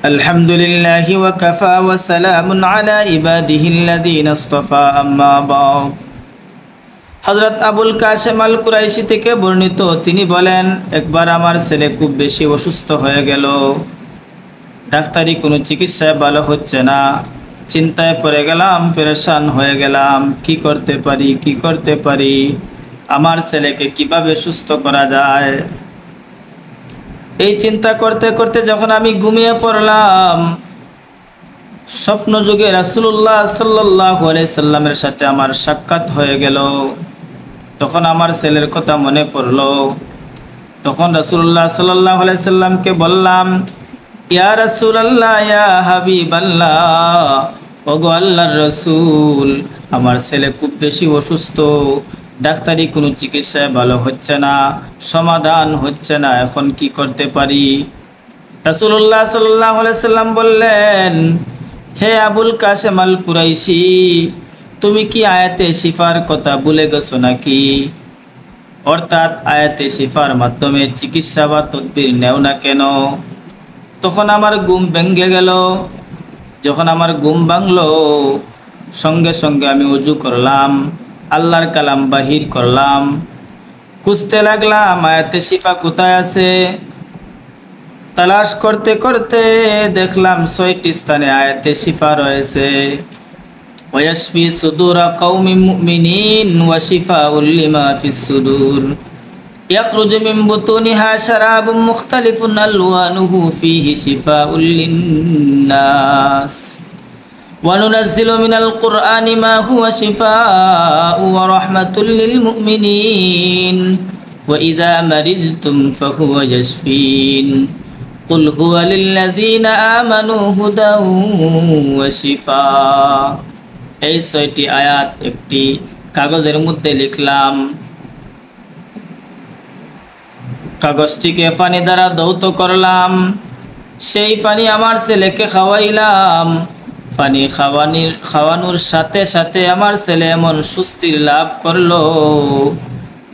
আলহামদুলিল্লাহি ওয়া কাফা ওয়া সালামুন আলা ইবাদিহিল্লাযীনা ইসতাফা আম্মা বা'দ। হযরত আবুল কাসেম আল কুরাইশি থেকে বর্ণিত, তিনি বলেন, একবার আমার ছেলে খুব বেশি অসুস্থ হয়ে গেল। ডাক্তারি কোনো চিকিৎসায় ভালো হচ্ছে না। চিন্তায় পড়ে গেলাম, পেরেশান হয়ে গেলাম। কি করতে পারি? আমার ছেলেকে কিভাবে সুস্থ করা যায়? এই চিন্তা করতে করতে যখন আমি ঘুমিয়ে পড়লাম, স্বপ্ন যুগে রাসূলুল্লাহ সাল্লাল্লাহু আলাইহি সাল্লামের সাথে আমার সাক্ষাৎ হয়ে গেল। তখন আমার ছেলের কথা মনে পড়ল। তখন রাসূলুল্লাহ সাল্লাল্লাহু আলাইহি সাল্লামকে বললাম, ইয়া রাসূলুল্লাহ, ইয়া হাবিবাল্লাহ, ওগো আল্লাহর রাসূল, আমার ছেলে খুব বেশি অসুস্থ। ডাক্তারি কোনো চিকিৎসায় ভালো হচ্ছে না, সমাধান হচ্ছে না। এখন কি করতে পারি? রাসূলুল্লাহ সাল্লাল্লাহু আলাইহি সাল্লাম বললেন, হে আবুল কাসেম আল কুরাইশি, তুমি কি আয়াতে শিফার কথা ভুলে গেছো নাকি? অর্থাৎ আয়াতে শিফার মাধ্যমে চিকিৎসা বা তদবির নেও না কেন? তখন আমার ঘুম ভেঙে গেল। যখন আমার ঘুম ভাঙলো, সঙ্গে সঙ্গে আমি ওযু করলাম, আল্লাহর কালাম বাহির করলাম, খুঁজতে লাগলাম আয়াতে শিফা কোথায় আছে। তালাশ করতে করতে দেখলাম 6টি স্থানে আয়াতে শিফা রয়েছে। ওয়াশফি সুদুরা কওমিন মুমিনিন ওয়া শিফাউল লিমা ফিস সুদুর ইয়াখরুজু মিন বুতুনিহা শারাবুম মুখতালিফুন আলওয়ানুহু ফীহি শিফাউল লিন্নাস ওয়া নুনাজ্জিলু মিনাল কুরআনি মা হুয়া শিফাউ ওয়া রাহমাতুল লিল মুমিনিন ওয়া ইযা মারিজতুম ফাহুয়া ইয়াশফিন কুল হুয়া লিল্লাযীনা আমানু হুদাও ওয়া শিফা। এই 6টি আয়াত একটি কাগজের মধ্যে লিখলাম। কাগজটিকে পানি দ্বারা ধৌত করলাম। সেই পানি আমার ছেলেকে খাওয়াইলাম। পানি খাওয়ানোর সাথে সাথে আমার ছেলে এমন সুস্থির লাভ করলো,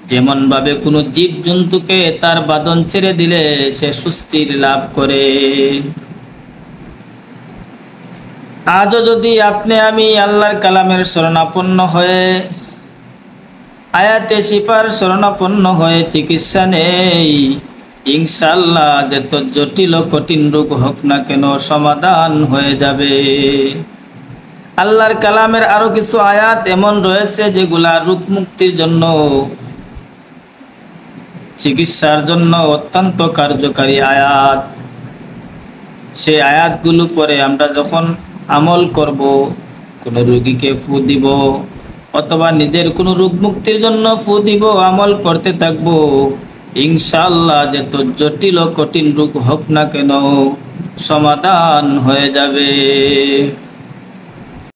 যেমনভাবে কোনো জীবজন্তুকে তার বাঁধন ছেড়ে দিলে সে সুস্থির লাভ করে। আজও যদি আপনি আমি আল্লাহর কালামের শরণাপন্ন হয়ে, আয়াতে শিফার শরণাপন্ন হয়ে চিকিৎসা নেই, ইনশাআল্লাহ যত জটিল ও কঠিন রোগ হোক না কেন সমাধান হয়ে যাবে। আল্লাহর কালামের আরো কিছু আয়াত এমন রয়েছে যেগুলা রোগ মুক্তির জন্য, চিকিৎসার জন্য অত্যন্ত কার্যকারী আয়াত। সেই আয়াতগুলো পরে আমরা যখন আমল করব, কোনো রোগীকে ফু দিব অথবা নিজের কোনো রোগ মুক্তির জন্য ফু দিব, আমল করতে থাকব, ইনশাআল্লাহ যত জটিল ও কঠিন রোগ হোক না কেন সমাধান হয়ে যাবে।